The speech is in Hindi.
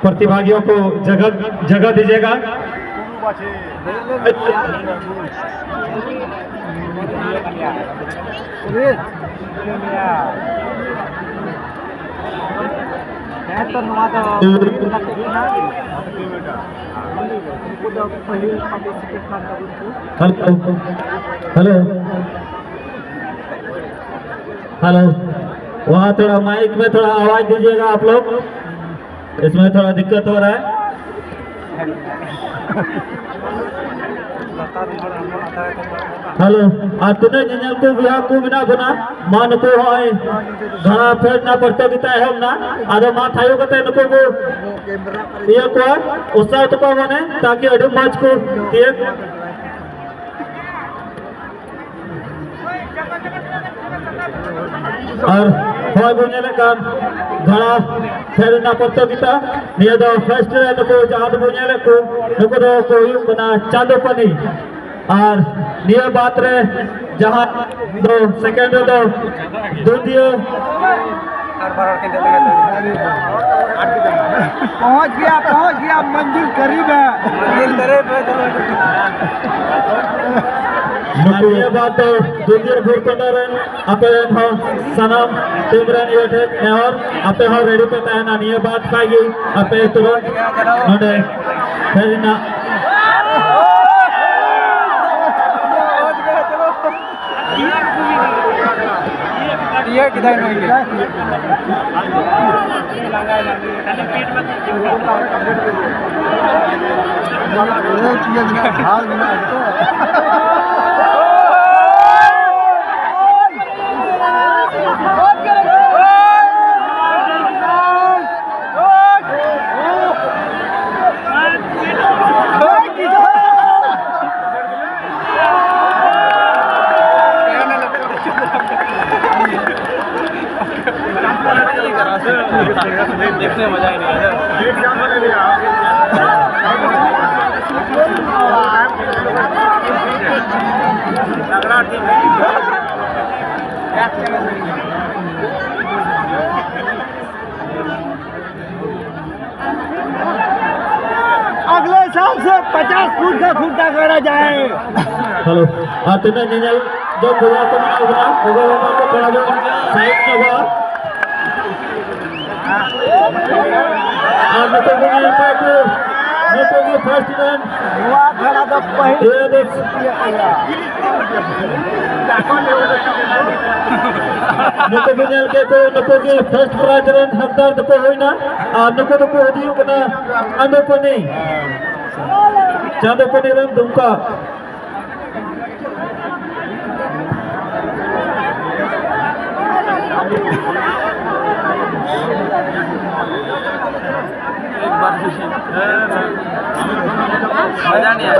प्रतिभागियों को जगह दीजिएगा। हेलो हेलो, वहाँ थोड़ा माइक में थोड़ा आवाज दीजिएगा आप लोग, इसमें थोड़ा दिक्कत हो रहा है। हेलो तुने जिन्हें को बिहार को बिना गुना मान को है घना फेर ना प्रतियोगिता है ना आदो मा थायो कते नको को ये को उत्साह तो को माने ताकि अडु मैच को एक और होय बोने लेकान घना फेर ना प्रतियोगिता निया दो फर्स्ट रे नको जाद बोने ले को नको दो कोई बना चांदो पनी और निया बात रे जहां दो सेकंड दो द्वितीय पहुंच गया मंजिल करीब है ये बात द्वितीय भूर पंडरन आपे हो सनम टीमरन ये और आपे हो रेडी पे तहना ये बात खाएगी आपे तुरंत नोडे फेरिना ये किधर नहीं है देखने मजा ही नहीं अगले साल से 50 फुट का खूंटा गाड़ा जाए। हेलो तुम्हें जो गोवा को थोड़ा साइड में हुआ फर्स्ट रन के फर्स्ट प्राइज रन हकदार नको होइना नको नको हदियो बना अंदोपनी चांदोपनी रन दुमका मजा नहीं आया।